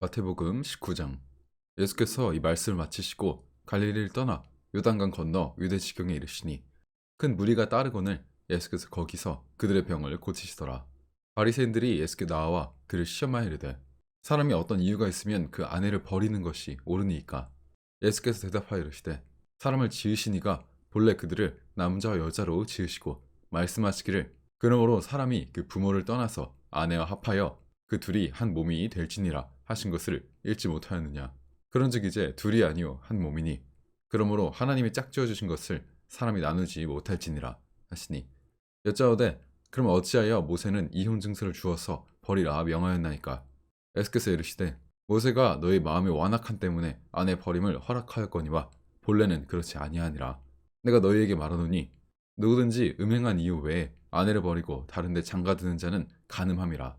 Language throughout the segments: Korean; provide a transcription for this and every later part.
마태복음 19장. 예수께서 이 말씀을 마치시고 갈릴리를 떠나 요단강 건너 유대 지경에 이르시니 큰 무리가 따르거늘 예수께서 거기서 그들의 병을 고치시더라. 바리새인들이 예수께 나와 그를 시험하여 이르되 사람이 어떤 이유가 있으면 그 아내를 버리는 것이 옳으니이까. 예수께서 대답하여 이르시되 사람을 지으시니가 본래 그들을 남자와 여자로 지으시고 말씀하시기를 그러므로 사람이 그 부모를 떠나서 아내와 합하여 그 둘이 한 몸이 될지니라 하신 것을 읽지 못하였느냐. 그런즉 이제 둘이 아니요 한 몸이니 그러므로 하나님이 짝지어 주신 것을 사람이 나누지 못할지니라 하시니 여짜오되 그럼 어찌하여 모세는 이혼 증서를 주어서 버리라 명하였나이까. 예수께서 이르시되 모세가 너희 마음의 완악함 때문에 아내 버림을 허락하였거니와 본래는 그렇지 아니하니라. 내가 너희에게 말하노니 누구든지 음행한 이유 외에 아내를 버리고 다른 데 장가드는 자는 간음함이라.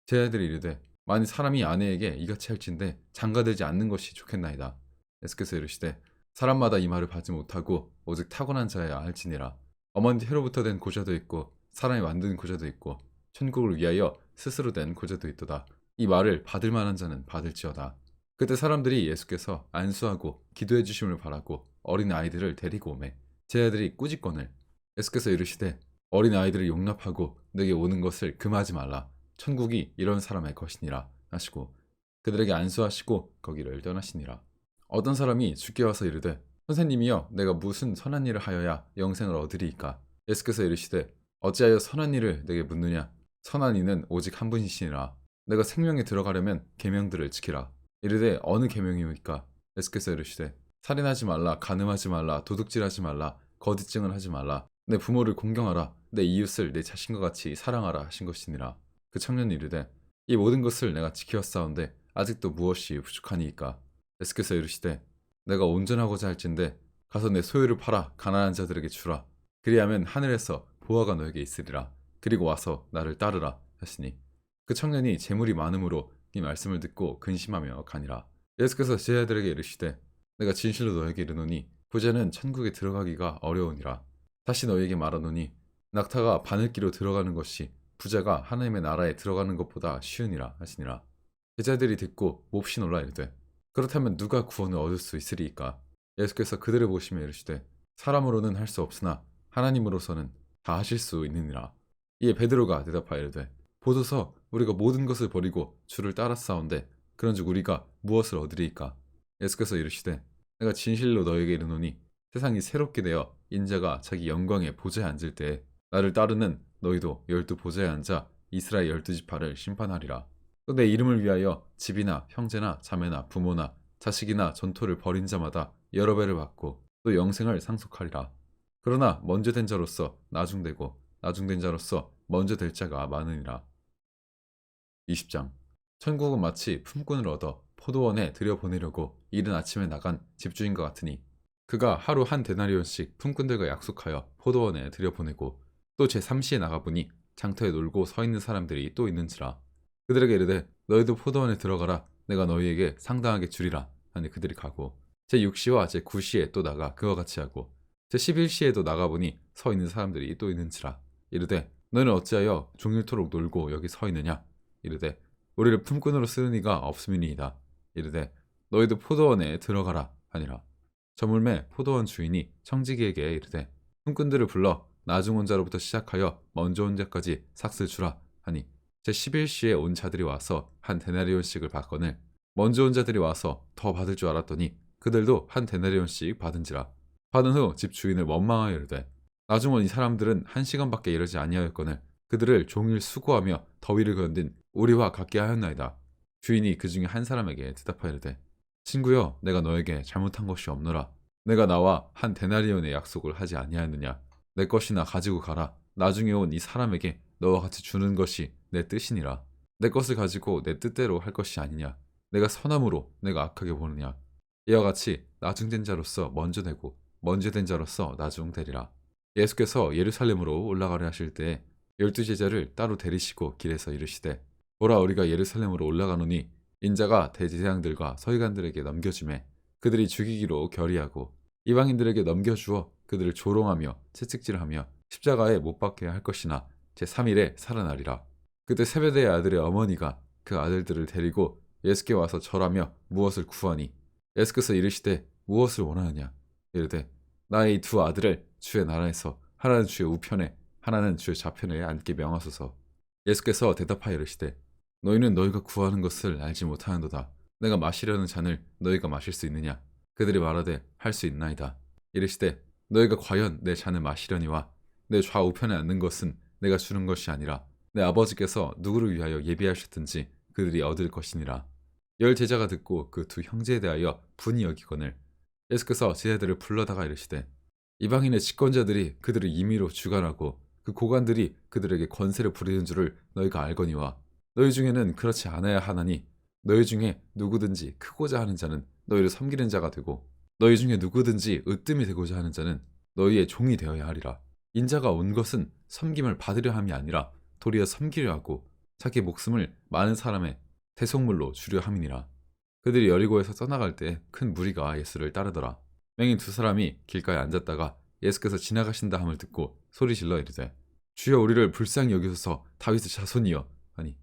제 아들이 이르되 만일 사람이 아내에게 이같이 할진대 장가들지 않는 것이 좋겠나이다. 예수께서 이르시되 사람마다 이 말을 받지 못하고 오직 타고난 자여야 할지니라. 어머니 혀로부터 된 고자도 있고 사람이 만든 고자도 있고 천국을 위하여 스스로 된 고자도 있도다. 이 말을 받을 만한 자는 받을지어다. 그때 사람들이 예수께서 안수하고 기도해 주심을 바라고 어린 아이들을 데리고 오매 제 아들이 꾸짖거늘 예수께서 이르시되 어린 아이들을 용납하고 내게 오는 것을 금하지 말라. 천국이 이런 사람의 것이니라 하시고 그들에게 안수하시고 거기를 떠나시니라. 어떤 사람이 주께 와서 이르되 선생님이여 내가 무슨 선한 일을 하여야 영생을 얻으리이까. 예수께서 이르시되 어찌하여 선한 일을 내게 묻느냐. 선한 이는 오직 한 분이시니라. 내가 생명에 들어가려면 계명들을 지키라. 이르되 어느 계명이오이까. 예수께서 이르시되 살인하지 말라, 간음하지 말라, 도둑질하지 말라, 거짓 증언하지 말라, 내 부모를 공경하라, 내 이웃을 내 자신과 같이 사랑하라 하신 것이니라. 그 청년이 이르되 이 모든 것을 내가 지켰사온데 아직도 무엇이 부족하니이까. 예수께서 이르시되 내가 온전하고자 할진대 가서 내 소유를 팔아 가난한 자들에게 주라. 그리하면 하늘에서 보화가 너에게 있으리라. 그리고 와서 나를 따르라 하시니 그 청년이 재물이 많음으로 이 말씀을 듣고 근심하며 가니라. 예수께서 제자들에게 이르시되 내가 진실로 너에게 이르노니 부자는 천국에 들어가기가 어려우니라. 다시 너에게 말하노니 낙타가 바늘기로 들어가는 것이 부자가 하나님의 나라에 들어가는 것보다 쉬우니라 하시니라. 제자들이 듣고 몹시 놀라 이르되 그렇다면 누가 구원을 얻을 수 있으리이까. 예수께서 그들을 보시며 이르시되 사람으로는 할 수 없으나 하나님으로서는 다 하실 수 있느니라. 이에 베드로가 대답하여 이르되 보소서 우리가 모든 것을 버리고 주를 따랐사온데 그런즉 우리가 무엇을 얻으리이까. 예수께서 이르시되 내가 진실로 너에게 이르노니 세상이 새롭게 되어 인자가 자기 영광의 보좌에 앉을 때에 나를 따르는 너희도 12 보좌에 앉아 이스라엘 12지파를 심판하리라. 또 내 이름을 위하여 집이나 형제나 자매나 부모나 자식이나 전토를 벌인 자마다 여러 배를 받고 또 영생을 상속하리라. 그러나 먼저 된 자로서 나중되고 나중된 자로서 먼저 될 자가 많으니라. 20장. 천국은 마치 품꾼을 얻어 포도원에 들여보내려고 이른 아침에 나간 집주인과 같으니 그가 하루 한 데나리온씩 품꾼들과 약속하여 포도원에 들여보내고 또 제3시에 나가보니 장터에 놀고 서 있는 사람들이 또 있는지라. 그들에게 이르되 너희도 포도원에 들어가라. 내가 너희에게 상당하게 주리라 하니 그들이 가고 제6시와 제9시에 또 나가 그와 같이 하고 제11시에도 나가보니 서 있는 사람들이 또 있는지라. 이르되 너희는 어찌하여 종일토록 놀고 여기 서 있느냐. 이르되 우리를 품꾼으로 쓰는 이가 없음이니이다. 이르되 너희도 포도원에 들어가라 하니라. 저물매 포도원 주인이 청지기에게 이르되 품꾼들을 불러 나중 온 자로부터 시작하여 먼저 온 자까지 삭슬 주라 하니 제11시에 온 자들이 와서 한 데나리온씩을 받거늘 먼저 온 자들이 와서 더 받을 줄 알았더니 그들도 한 데나리온씩 받은지라. 받은 후 집 주인을 원망하여 이르되 나중 온 이 사람들은 1시간밖에 이르지 아니하였거늘 그들을 종일 수고하며 더위를 견딘 우리와 같게 하였나이다. 주인이 그 중에 한 사람에게 대답하여 이르되 친구여 내가 너에게 잘못한 것이 없노라. 내가 나와 한 데나리온의 약속을 하지 아니하였느냐. 내 것이나 가지고 가라. 나중에 온 이 사람에게 너와 같이 주는 것이 내 뜻이니라. 내 것을 가지고 내 뜻대로 할 것이 아니냐. 내가 선함으로 내가 악하게 보느냐. 이와 같이 나중된 자로서 먼저 되고 먼저 된 자로서 나중되리라. 예수께서 예루살렘으로 올라가려 하실 때에 12제자를 따로 데리시고 길에서 이르시되 보라 우리가 예루살렘으로 올라가노니 인자가 대제사장들과 서기관들에게 넘겨주매 그들이 죽이기로 결의하고 이방인들에게 넘겨주어 그들을 조롱하며 채찍질하며 십자가에 못 박게 할 것이나 제3일에 살아나리라. 그때 세베대의 아들의 어머니가 그 아들들을 데리고 예수께 와서 절하며 무엇을 구하니? 예수께서 이르시되 무엇을 원하느냐? 이르되 나의 이 두 아들을 주의 나라에서 하나는 주의 우편에 하나는 주의 좌편에 앉게 명하소서. 예수께서 대답하여 이르시되 너희는 너희가 구하는 것을 알지 못하는도다. 내가 마시려는 잔을 너희가 마실 수 있느냐? 그들이 말하되 할 수 있나이다. 이르시되 너희가 과연 내 잔을 마시려니와 내 좌우편에 앉는 것은 내가 주는 것이 아니라 내 아버지께서 누구를 위하여 예비하셨든지 그들이 얻을 것이니라. 열 제자가 듣고 그 두 형제에 대하여 분이 여기거늘 예수께서 제자들을 불러다가 이르시되 이방인의 집권자들이 그들을 임의로 주관하고 그 고관들이 그들에게 권세를 부리는 줄을 너희가 알거니와 너희 중에는 그렇지 않아야 하나니 너희 중에 누구든지 크고자 하는 자는 너희를 섬기는 자가 되고 너희 중에 누구든지 으뜸이 되고자 하는 자는 너희의 종이 되어야 하리라. 인자가 온 것은 섬김을 받으려 함이 아니라 도리어 섬기려 하고 자기 목숨을 많은 사람의 대속물로 주려 함이니라. 그들이 여리고에서 떠나갈 때 큰 무리가 예수를 따르더라. 맹인 두 사람이 길가에 앉았다가 예수께서 지나가신다 함을 듣고 소리질러 이르되 주여 우리를 불쌍히 여기소서 다윗의 자손이여 하니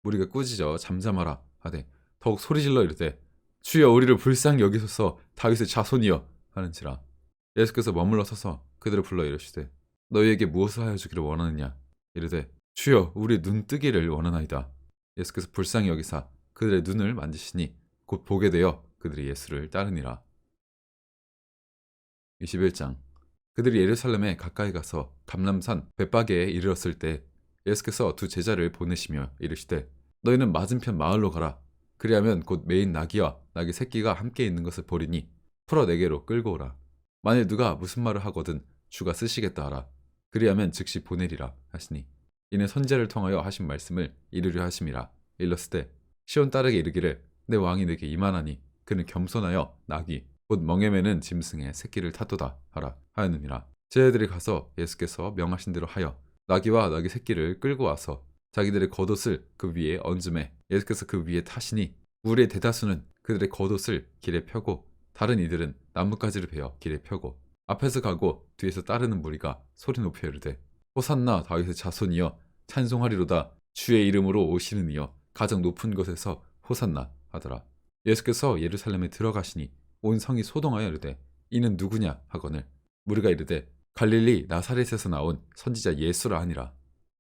무리가 꾸짖어 잠잠하라 하되 더욱 소리질러 이르되 주여 우리를 불쌍히 여기소서 다윗의 자손이여 하는지라. 예수께서 머물러 서서 그들을 불러 이르시되 너희에게 무엇을 하여 주기를 원하느냐? 이르되 주여 우리 눈 뜨기를 원하나이다. 예수께서 불쌍히 여기사 그들의 눈을 만지시니 곧 보게 되어 그들이 예수를 따르니라. 21장. 그들이 예루살렘에 가까이 가서 감람산 벳바게에 이르렀을 때 예수께서 두 제자를 보내시며 이르시되 너희는 맞은편 마을로 가라. 그리하면 곧 매인 나귀와 나귀 새끼가 함께 있는 것을 보리니 풀어 내게로 끌고 오라. 만일 누가 무슨 말을 하거든 주가 쓰시겠다 하라. 그리하면 즉시 보내리라 하시니 이는 선지자를 통하여 하신 말씀을 이루려 하심이라. 일렀을 때 시온 딸에게 이르기를 내 왕이 내게 이만하니 그는 겸손하여 나귀 곧 멍에 매는 짐승의 새끼를 탔도다 하라 하였느니라. 제자들이 가서 예수께서 명하신 대로 하여 나귀와 나귀 새끼를 끌고 와서 자기들의 겉옷을 그 위에 얹음에 예수께서 그 위에 타시니 무리의 대다수는 그들의 겉옷을 길에 펴고 다른 이들은 나뭇가지를 베어 길에 펴고 앞에서 가고 뒤에서 따르는 무리가 소리 높여 이르되 호산나 다윗의 자손이여 찬송하리로다 주의 이름으로 오시는 이여 가장 높은 곳에서 호산나 하더라. 예수께서 예루살렘에 들어가시니 온 성이 소동하여 이르되 이는 누구냐 하거늘 무리가 이르되 갈릴리 나사렛에서 나온 선지자 예수라 하니라.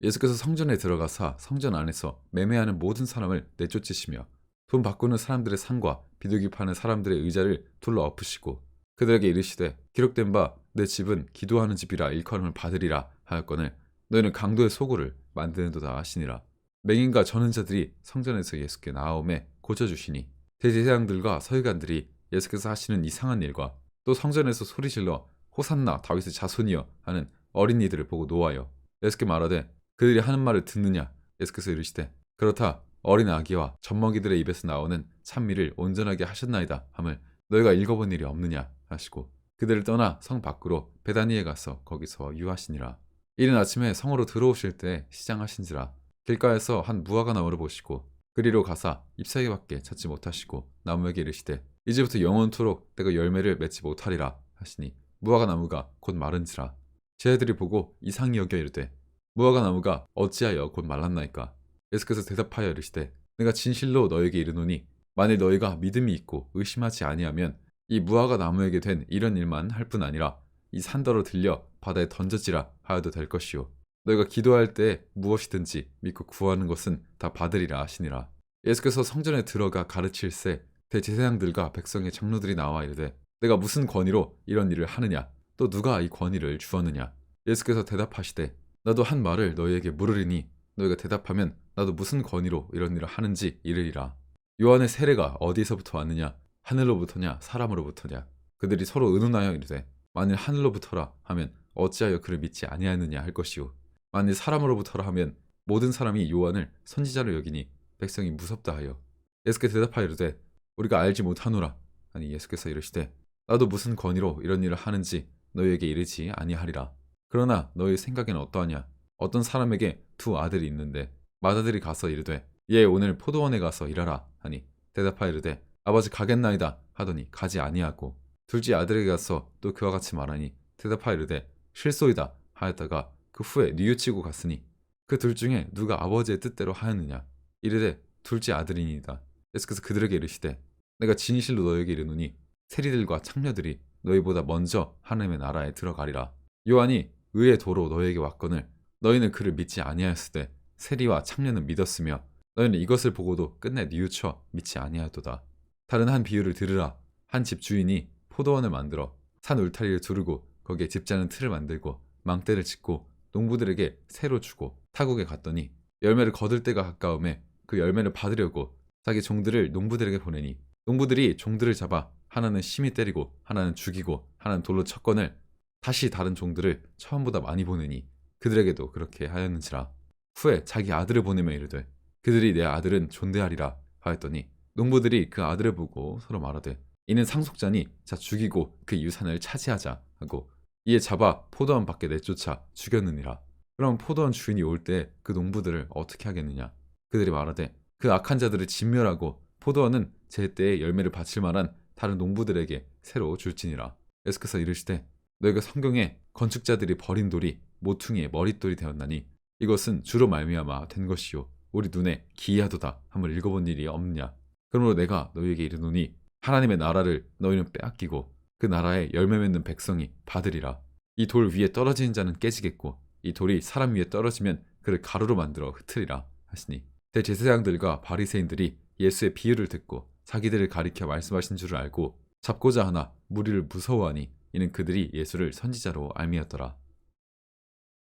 예수께서 성전에 들어가사 성전 안에서 매매하는 모든 사람을 내쫓으시며 돈 바꾸는 사람들의 상과 비둘기 파는 사람들의 의자를 둘러 엎으시고 그들에게 이르시되 기록된 바 내 집은 기도하는 집이라 일컬음을 받으리라 하였거늘 너희는 강도의 소굴을 만드는도다 하시니라. 맹인과 저는 자들이 성전에서 예수께 나아오매 고쳐주시니 대제사장들과 서기관들이 예수께서 하시는 이상한 일과 또 성전에서 소리질러 호산나 다윗의 자손이여 하는 어린이들을 보고 노하여 예수께 말하되 그들이 하는 말을 듣느냐? 예수께서 이르시되 그렇다 어린 아기와 젖먹이들의 입에서 나오는 찬미를 온전하게 하셨나이다 함을 너희가 읽어본 일이 없느냐 하시고 그들을 떠나 성 밖으로 베다니에 가서 거기서 유하시니라. 이른 아침에 성으로 들어오실 때 시장하신지라 길가에서 한 무화과 나무를 보시고 그리로 가사 잎사귀밖에 찾지 못하시고 나무에게 이르시되 이제부터 영원토록 내가 열매를 맺지 못하리라 하시니 무화과 나무가 곧 마른지라. 제자들이 보고 이상히 여겨 이르되 무화과 나무가 어찌하여 곧 말랐나이까? 예수께서 대답하여 이르시되 내가 진실로 너에게 이르노니 만일 너희가 믿음이 있고 의심하지 아니하면 이 무화과 나무에게 된 이런 일만 할 뿐 아니라 이 산더러 들려 바다에 던져지라 하여도 될 것이요 너희가 기도할 때 무엇이든지 믿고 구하는 것은 다 받으리라 하시니라. 예수께서 성전에 들어가 가르칠새 대제사장들과 백성의 장로들이 나와 이르되 내가 무슨 권위로 이런 일을 하느냐 또 누가 이 권위를 주었느냐. 예수께서 대답하시되 나도 한 말을 너희에게 물으리니 너희가 대답하면 나도 무슨 권위로 이런 일을 하는지 이르리라. 요한의 세례가 어디서부터 왔느냐 하늘로부터냐 사람으로부터냐. 그들이 서로 의논하여 이르되 만일 하늘로부터라 하면 어찌하여 그를 믿지 아니하느냐 할 것이요 만일 사람으로부터라 하면 모든 사람이 요한을 선지자로 여기니 백성이 무섭다 하여 예수께 대답하여 이르되 우리가 알지 못하노라 하니 예수께서 이르시되 나도 무슨 권위로 이런 일을 하는지 너희에게 이르지 아니하리라. 그러나 너희 생각에는 어떠하냐? 어떤 사람에게 두 아들이 있는데 맏아들이 가서 이르되 얘 오늘 포도원에 가서 일하라 하니 대답하여 이르되 아버지 가겠나이다 하더니 가지 아니하고 둘째 아들에게 가서 또 그와 같이 말하니 대답하여 이르되 실소이다 하였다가 그 후에 뉘우치고 갔으니 그 둘 중에 누가 아버지의 뜻대로 하였느냐? 이르되 둘째 아들이니이다. 예수께서 그들에게 이르시되 내가 진실로 너에게 이르노니 세리들과 창녀들이 너희보다 먼저 하나님의 나라에 들어가리라. 요한이 의의 도로 너희에게 왔거늘 너희는 그를 믿지 아니하였으되 세리와 창녀는 믿었으며 너희는 이것을 보고도 끝내 뉘우쳐 믿지 아니하도다. 다른 한 비유를 들으라. 한 집 주인이 포도원을 만들어 산 울타리를 두르고 거기에 집자는 틀을 만들고 망대를 짓고 농부들에게 새로 주고 타국에 갔더니 열매를 거둘 때가 가까움에 그 열매를 받으려고 자기 종들을 농부들에게 보내니 농부들이 종들을 잡아 하나는 심히 때리고 하나는 죽이고 하나는 돌로 쳤거늘 다시 다른 종들을 처음보다 많이 보내니 그들에게도 그렇게 하였는지라. 후에 자기 아들을 보내며 이르되 그들이 내 아들은 존대하리라 하였더니 농부들이 그 아들을 보고 서로 말하되 이는 상속자니 자 죽이고 그 유산을 차지하자 하고 이에 잡아 포도원 밖에 내쫓아 죽였느니라. 그럼 포도원 주인이 올 때 그 농부들을 어떻게 하겠느냐? 그들이 말하되 그 악한 자들을 진멸하고 포도원은 제때에 열매를 바칠 만한 다른 농부들에게 새로 줄지니라. 예수께서 이르시되 너희가 성경에 건축자들이 버린 돌이 모퉁이의 머릿돌이 되었나니 이것은 주로 말미암아 된 것이요 우리 눈에 기이하도다 함을 읽어본 일이 없느냐. 그러므로 내가 너희에게 이르노니 하나님의 나라를 너희는 빼앗기고 그 나라에 열매 맺는 백성이 받으리라. 이 돌 위에 떨어지는 자는 깨지겠고 이 돌이 사람 위에 떨어지면 그를 가루로 만들어 흩으리라 하시니 대제사장들과 바리새인들이 예수의 비유를 듣고 자기들을 가리켜 말씀하신 줄을 알고 잡고자 하나 무리를 무서워하니 이는 그들이 예수를 선지자로 알미었더라.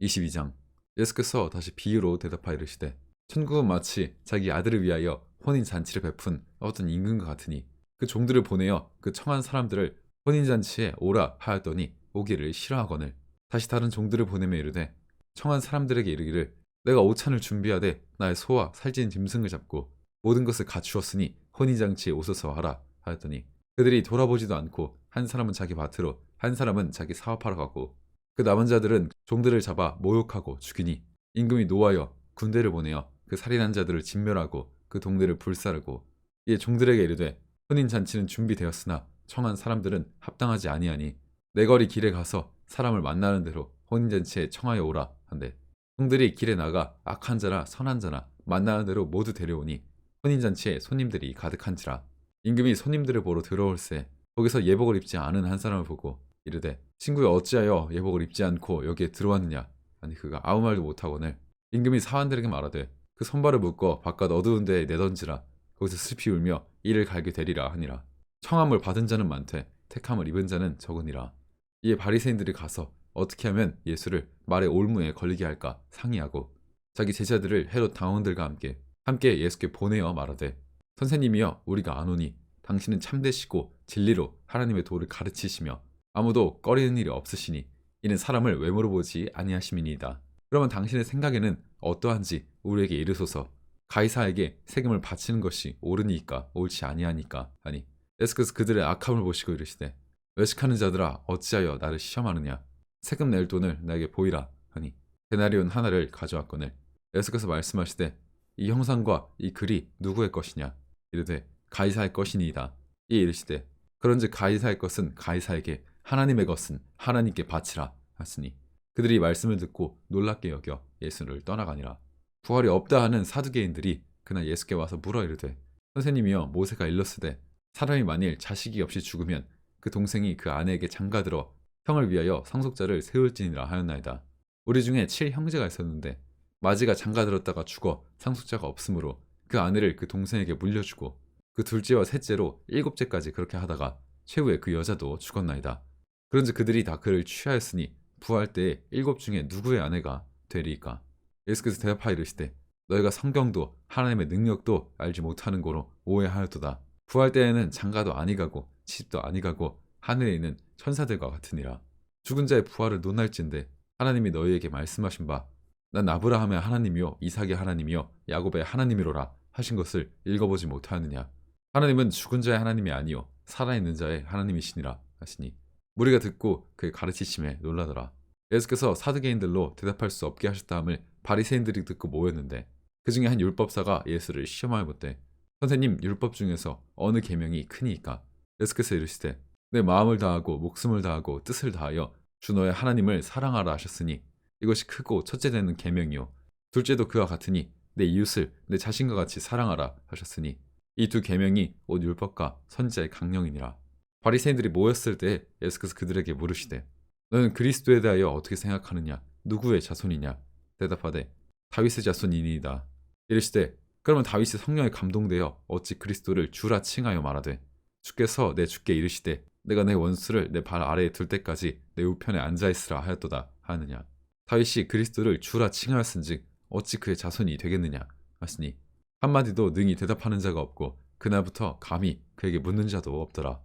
22장. 예수께서 다시 비유로 대답하여 이르시되 천국은 마치 자기 아들을 위하여 혼인 잔치를 베푼 어떤 임금과 같으니 그 종들을 보내어 그 청한 사람들을 혼인 잔치에 오라 하였더니 오기를 싫어하거늘 다시 다른 종들을 보내며 이르되 청한 사람들에게 이르기를 내가 오찬을 준비하되 나의 소와 살찐 짐승을 잡고 모든 것을 갖추었으니 혼인 잔치에 오소서 하라 하였더니 그들이 돌아보지도 않고 한 사람은 자기 밭으로 한 사람은 자기 사업하러 가고 그 남은 자들은 종들을 잡아 모욕하고 죽이니 임금이 노하여 군대를 보내어 그 살인한 자들을 진멸하고 그 동네를 불사르고 이에 종들에게 이르되 혼인 잔치는 준비되었으나 청한 사람들은 합당하지 아니하니 내 거리 길에 가서 사람을 만나는 대로 혼인 잔치에 청하여 오라 한대 종들이 길에 나가 악한 자나 선한 자나 만나는 대로 모두 데려오니 혼인 잔치에 손님들이 가득한지라. 임금이 손님들을 보러 들어올새 거기서 예복을 입지 않은 한 사람을 보고 이르되 친구여 어찌하여 예복을 입지 않고 여기에 들어왔느냐. 아니 그가 아무 말도 못하거늘 임금이 사환들에게 말하되 그 손발을 묶어 바깥 어두운 데에 내던지라. 거기서 슬피 울며 이를 갈게 되리라 하니라. 청함을 받은 자는 많되 택함을 입은 자는 적으니라. 이에 바리새인들이 가서 어떻게 하면 예수를 말의 올무에 걸리게 할까 상의하고 자기 제자들을 헤롯 당원들과 함께 예수께 보내어 말하되 선생님이여 우리가 아노니 당신은 참되시고 진리로 하나님의 도를 가르치시며 아무도 꺼리는 일이 없으시니 이는 사람을 외모로 보지 아니하심이니이다. 그러면 당신의 생각에는 어떠한지 우리에게 이르소서. 가이사에게 세금을 바치는 것이 옳으니까 옳지 아니하니까 하니 예수께서 그들의 악함을 보시고 이르시되 외식하는 자들아 어찌하여 나를 시험하느냐. 세금 낼 돈을 나에게 보이라 하니 데나리온 하나를 가져왔거늘 예수께서 말씀하시되 이 형상과 이 글이 누구의 것이냐. 이르되 가이사의 것이니이다. 이에 이르시되 그런즉 가이사의 것은 가이사에게 하나님의 것은 하나님께 바치라 하시니 그들이 말씀을 듣고 놀랍게 여겨 예수를 떠나가니라. 부활이 없다 하는 사두개인들이 그날 예수께 와서 물어 이르되 선생님이여 모세가 일렀으되 사람이 만일 자식이 없이 죽으면 그 동생이 그 아내에게 장가들어 형을 위하여 상속자를 세울지니라 하였나이다. 우리 중에 7형제가 있었는데 마지가 장가들었다가 죽어 상속자가 없으므로 그 아내를 그 동생에게 물려주고 그 둘째와 셋째로 7째까지 그렇게 하다가 최후에 그 여자도 죽었나이다. 그런즉 그들이 다 그를 취하였으니 부활 때에 7 중에 누구의 아내가 되리이까. 예수께서 대답하여 이르시되 너희가 성경도 하나님의 능력도 알지 못하는 고로 오해하였도다. 부활 때에는 장가도 아니가고 시집도 아니가고 하늘에 있는 천사들과 같으니라. 죽은 자의 부활을 논할진대 하나님이 너희에게 말씀하신 바 난 아브라함의 하나님이요 이삭의 하나님이요 야곱의 하나님이로라 하신 것을 읽어보지 못하느냐. 하나님은 죽은 자의 하나님이 아니요 살아있는 자의 하나님이시니라 하시니 무리가 듣고 그의 가르치심에 놀라더라. 예수께서 사두개인들로 대답할 수 없게 하셨다 함을 바리새인들이 듣고 모였는데 그 중에 한 율법사가 예수를 시험하여 묻되 선생님 율법 중에서 어느 계명이 크니이까. 예수께서 이르시되 내 마음을 다하고 목숨을 다하고 뜻을 다하여 주 너의 하나님을 사랑하라 하셨으니 이것이 크고 첫째 되는 계명이요 둘째도 그와 같으니 내 이웃을 내 자신과 같이 사랑하라 하셨으니 이 두 계명이 곧 율법과 선지자의 강령이니라. 바리새인들이 모였을 때 예수께서 그들에게 물으시되 너는 그리스도에 대하여 어떻게 생각하느냐? 누구의 자손이냐? 대답하되 다윗의 자손이니이다. 이르시되 그러면 다윗이 성령에 감동되어 어찌 그리스도를 주라 칭하여 말하되 주께서 내 주께 이르시되 내가 내 원수를 내 발 아래에 둘 때까지 내 우편에 앉아 있으라 하였도다 하느냐? 다윗이 그리스도를 주라 칭하였은즉 어찌 그의 자손이 되겠느냐 하시니 한마디도 능히 대답하는 자가 없고 그날부터 감히 그에게 묻는 자도 없더라.